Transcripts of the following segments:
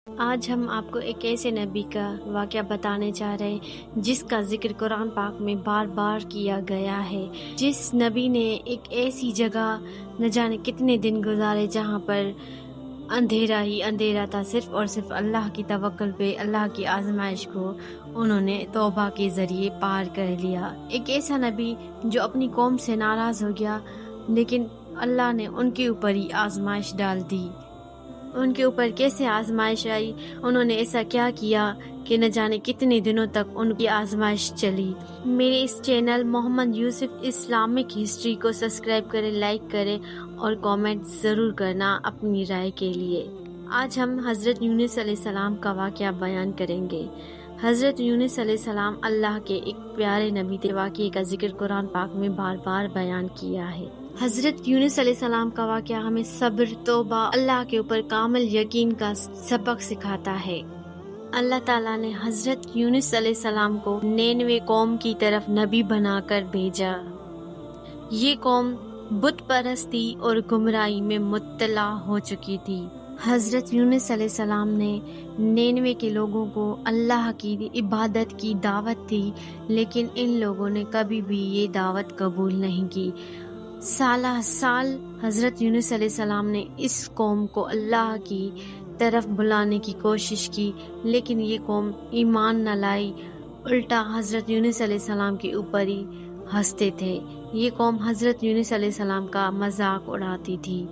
آج ہم آپ کو ایک ایسے نبی کا واقعہ بتانے جا رہے ہیں جس کا ذکر قرآن پاک میں بار بار کیا گیا ہے، جس نبی نے ایک ایسی جگہ نہ جانے کتنے دن گزارے جہاں پر اندھیرا ہی اندھیرا تھا، صرف اور صرف اللہ کی توکل پہ، اللہ کی آزمائش کو انہوں نے توبہ کے ذریعے پار کر لیا۔ ایک ایسا نبی جو اپنی قوم سے ناراض ہو گیا، لیکن اللہ نے ان کے اوپر ہی آزمائش ڈال دی۔ ان کے اوپر کیسے آزمائش آئی، انہوں نے ایسا کیا کیا کہ نہ جانے کتنے دنوں تک ان کی آزمائش چلی۔ میرے اس چینل محمد یوسف اسلامک ہسٹری کو سبسکرائب کریں، لائک کریں اور کامنٹ ضرور کرنا اپنی رائے کے لیے۔ آج ہم حضرت یونس علیہ السلام کا واقعہ بیان کریں گے۔ حضرت یونس علیہ السلام اللہ کے ایک پیارے نبی تھے۔ واقعے کا ذکر قرآن پاک میں بار بار بیان کیا ہے۔ حضرت یونس علیہ السلام کا واقعہ ہمیں صبر، توبہ، اللہ کے اوپر کامل یقین کا سبق سکھاتا ہے۔ اللہ تعالیٰ نے حضرت یونس علیہ السلام کو نینوے قوم کی طرف نبی بنا کر بھیجا۔ یہ قوم بت پرستی اور گمراہی میں مبتلا ہو چکی تھی۔ حضرت یونس علیہ السلام نے نینوے کے لوگوں کو اللہ کی عبادت کی دعوت دی، لیکن ان لوگوں نے کبھی بھی یہ دعوت قبول نہیں کی۔ سالہ سال حضرت یونس علیہ السلام نے اس قوم کو اللہ کی طرف بلانے کی کوشش کی، لیکن یہ قوم ایمان نہ لائی، الٹا حضرت یونس علیہ السلام کے اوپر ہی ہنستے تھے۔ یہ قوم حضرت یونس علیہ السلام کا مذاق اڑاتی تھی۔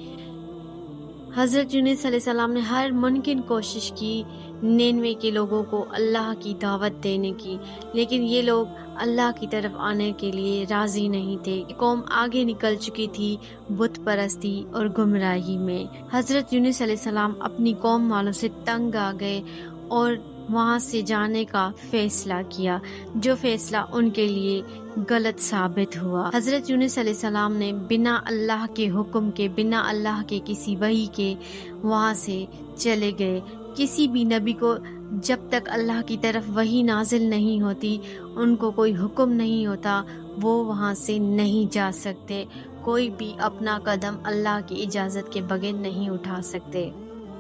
حضرت یونس علیہ السلام نے ہر ممکن کوشش کی نینوے کے لوگوں کو اللہ کی دعوت دینے کی، لیکن یہ لوگ اللہ کی طرف آنے کے لیے راضی نہیں تھے۔ قوم آگے نکل چکی تھی بت پرستی اور گمراہی میں۔ حضرت یونس علیہ السلام اپنی قوم والوں سے تنگ آ گئے اور وہاں سے جانے کا فیصلہ کیا، جو فیصلہ ان کے لیے غلط ثابت ہوا۔ حضرت یونس علیہ السلام نے بنا اللہ کے حکم کے، بنا اللہ کے کسی وحی کے وہاں سے چلے گئے۔ کسی بھی نبی کو جب تک اللہ کی طرف وحی نازل نہیں ہوتی، ان کو کوئی حکم نہیں ہوتا، وہ وہاں سے نہیں جا سکتے۔ کوئی بھی اپنا قدم اللہ کی اجازت کے بغیر نہیں اٹھا سکتے۔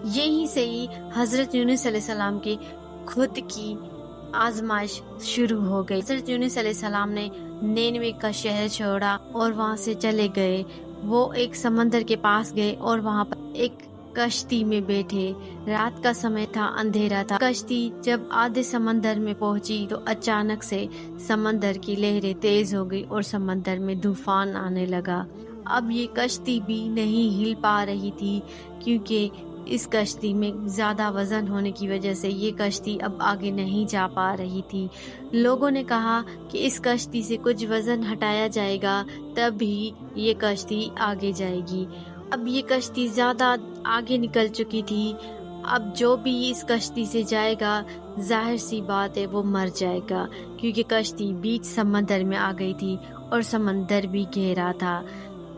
یہی سے ہی حضرت یونس علیہ السلام کی خود کی آزمائش شروع ہو گئی۔ حضرت یونس علیہ السلام نے نینوے کا شہر چھوڑا اور وہاں سے چلے گئے۔ وہ ایک سمندر کے پاس گئے اور وہاں پر ایک کشتی میں بیٹھے۔ رات کا سمے تھا، اندھیرا تھا۔ کشتی جب آدھے سمندر میں پہنچی تو اچانک سے سمندر کی لہریں تیز ہو گئی اور سمندر میں طوفان آنے لگا۔ اب یہ کشتی بھی نہیں ہل پا رہی تھی، کیونکہ اس کشتی میں زیادہ وزن ہونے کی وجہ سے یہ کشتی اب آگے نہیں جا پا رہی تھی۔ لوگوں نے کہا کہ اس کشتی سے کچھ وزن ہٹایا جائے گا، تب ہی یہ کشتی آگے جائے گی۔ اب یہ کشتی زیادہ آگے نکل چکی تھی۔ اب جو بھی اس کشتی سے جائے گا، ظاہر سی بات ہے وہ مر جائے گا، کیونکہ کشتی بیچ سمندر میں آ گئی تھی اور سمندر بھی گہرا تھا۔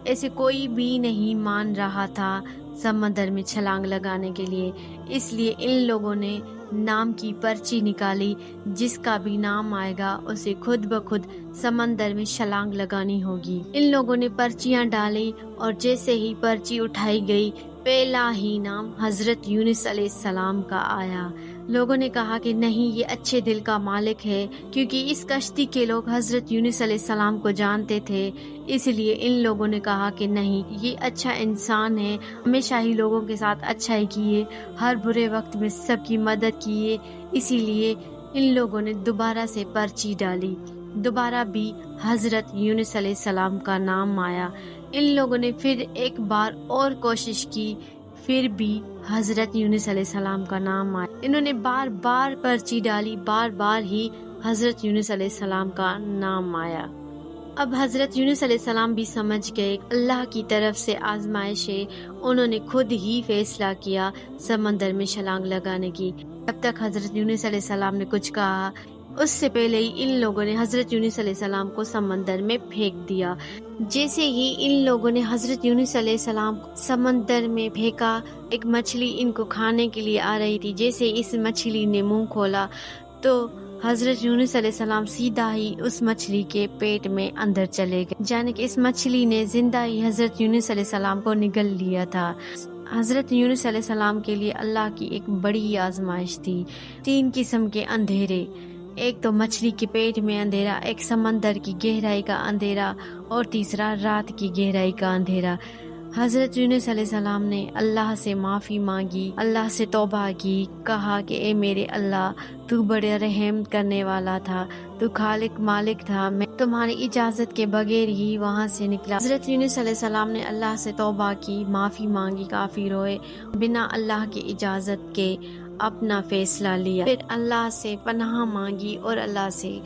ایسے کوئی بھی نہیں مان رہا تھا سمندر میں چھلانگ لگانے کے لیے، اس لیے ان لوگوں نے نام کی پرچی نکالی، جس کا بھی نام آئے گا اسے خود بخود سمندر میں چھلانگ لگانی ہوگی۔ ان لوگوں نے پرچیاں ڈالی اور جیسے ہی پرچی اٹھائی گئی، پہلا ہی نام حضرت یونس علیہ السلام کا آیا۔ لوگوں نے کہا کہ نہیں، یہ اچھے دل کا مالک ہے، کیونکہ اس کشتی کے لوگ حضرت یونس علیہ السلام کو جانتے تھے، اس لیے ان لوگوں نے کہا کہ نہیں، یہ اچھا انسان ہے، ہمیشہ ہی لوگوں کے ساتھ اچھائی کیے، ہر برے وقت میں سب کی مدد کیے۔ اسی لیے ان لوگوں نے دوبارہ سے پرچی ڈالی، دوبارہ بھی حضرت یونس علیہ السلام کا نام آیا۔ ان لوگوں نے پھر ایک بار اور کوشش کی، پھر بھی حضرت یونس علیہ السلام کا نام آیا۔ انہوں نے بار بار پرچی ڈالی، بار بار ہی حضرت یونس علیہ السلام کا نام آیا۔ اب حضرت یونس علیہ السلام بھی سمجھ گئے اللہ کی طرف سے آزمائش ہے، انہوں نے خود ہی فیصلہ کیا سمندر میں چھلانگ لگانے کی۔ تب تک حضرت یونس علیہ السلام نے کچھ کہا، اس سے پہلے ہی ان لوگوں نے حضرت یونس علیہ السلام کو سمندر میں پھینک دیا۔ جیسے ہی ان لوگوں نے حضرت یونس علیہ السلام کو سمندر میں پھینکا، ایک مچھلی ان کو کھانے کے لیے آ رہی تھی۔ جیسے اس مچھلی نے منہ کھولا تو حضرت یونس علیہ السلام سیدھا ہی اس مچھلی کے پیٹ میں اندر چلے گئے، جانے کہ اس مچھلی نے زندہ ہی حضرت یونس علیہ السلام کو نگل لیا تھا۔ حضرت یونس علیہ السلام کے لیے اللہ کی ایک بڑی آزمائش تھی۔ 3 قسم کے اندھیرے، ایک تو مچھلی کے پیٹ میں اندھیرا، ایک سمندر کی گہرائی کا اندھیرا، اور تیسرا رات کی گہرائی کا اندھیرا۔ حضرت یونس علیہ السلام نے اللہ سے معافی مانگی، اللہ سے توبہ کی، کہا کہ اے میرے اللہ، تو بڑے رحم کرنے والا تھا، تو خالق مالک تھا، میں تمہاری اجازت کے بغیر ہی وہاں سے نکلا۔ حضرت یونس علیہ السلام نے اللہ سے توبہ کی، معافی مانگی، کافی روئے، بنا اللہ کی اجازت کے اپنا فیصلہ لیا، پھر اللہ سے پناہ مانگی اور اللہ سے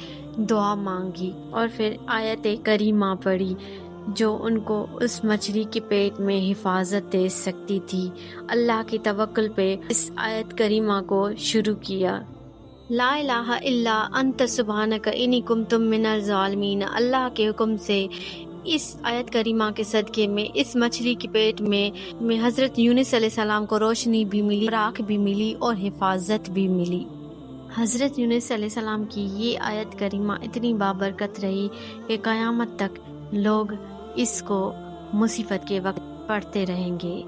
دعا مانگی، اور پھر آیت کریمہ پڑھی جو ان کو اس مچھلی کے پیٹ میں حفاظت دے سکتی تھی۔ اللہ کی توکل پہ اس آیت کریمہ کو شروع کیا۔ لا الہ الا انت سبحانک انی کنت من الظالمین۔ اللہ کے حکم سے اس آیت کریمہ کے صدقے میں اس مچھلی کے پیٹ میں حضرت یونس علیہ السلام کو روشنی بھی ملی، راکھ بھی ملی، اور حفاظت بھی ملی۔ حضرت یونس علیہ السلام کی یہ آیت کریمہ اتنی بابرکت رہی کہ قیامت تک لوگ اس کو مصیبت کے وقت پڑھتے رہیں گے۔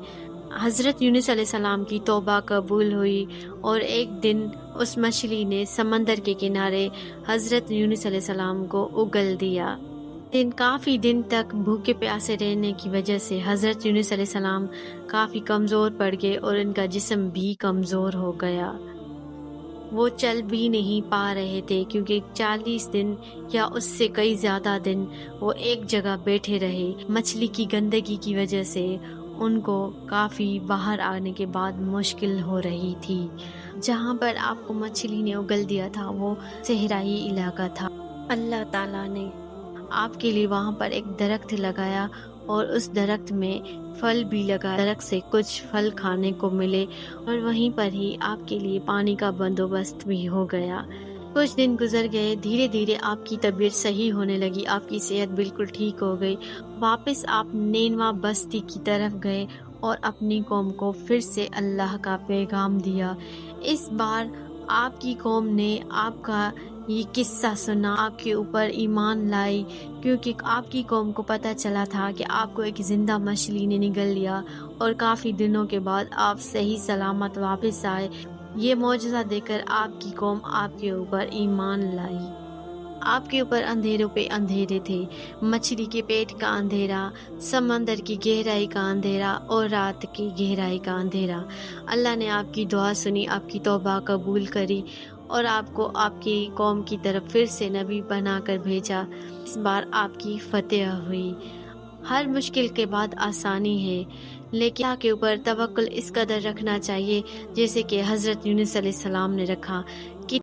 حضرت یونس علیہ السلام کی توبہ قبول ہوئی، اور ایک دن اس مچھلی نے سمندر کے کنارے حضرت یونس علیہ السلام کو اگل دیا۔ کافی دن تک بھوکے پیاسے رہنے کی وجہ سے حضرت یونس علیہ السلام کافی کمزور پڑ گئے، اور ان کا جسم بھی کمزور ہو گیا۔ وہ چل بھی نہیں پا رہے تھے، کیونکہ 40 دن یا اس سے کئی زیادہ دن وہ ایک جگہ بیٹھے رہے۔ مچھلی کی گندگی کی وجہ سے ان کو کافی باہر آنے کے بعد مشکل ہو رہی تھی۔ جہاں پر آپ کو مچھلی نے اگل دیا تھا وہ صحرائی علاقہ تھا۔ اللہ تعالیٰ نے آپ کے لیے وہاں پر ایک درخت لگایا، اور اس درخت میں پھل بھی لگا، درخت سے کچھ پھل کھانے کو ملے، اور وہیں پر ہی آپ کے لیے پانی کا بندوبست بھی ہو گیا۔ کچھ دن گزر گئے، دھیرے دھیرے آپ کی طبیعت صحیح ہونے لگی، آپ کی صحت بالکل ٹھیک ہو گئی۔ واپس آپ نینوا بستی کی طرف گئے اور اپنی قوم کو پھر سے اللہ کا پیغام دیا۔ اس بار آپ کی قوم نے آپ کا یہ قصہ سنا، آپ کے اوپر ایمان لائی، کیونکہ آپ کی قوم کو پتہ چلا تھا کہ آپ کو ایک زندہ مچھلی نے نگل لیا، اور کافی دنوں کے بعد آپ صحیح سلامت واپس آئے۔ یہ معجزہ دیکھ کر آپ کی قوم آپ کے اوپر ایمان لائی۔ آپ کے اوپر اندھیروں پہ اندھیرے تھے، مچھلی کے پیٹ کا اندھیرا، سمندر کی گہرائی کا اندھیرا، اور رات کی گہرائی کا اندھیرا۔ اللہ نے آپ کی دعا سنی، آپ کی توبہ قبول کری، اور آپ کو آپ کی قوم کی طرف پھر سے نبی بنا کر بھیجا۔ اس بار آپ کی فتح ہوئی۔ ہر مشکل کے بعد آسانی ہے، لیکن اللہ کے اوپر توکل اس قدر رکھنا چاہیے جیسے کہ حضرت یونس علیہ السلام نے رکھا۔ کہ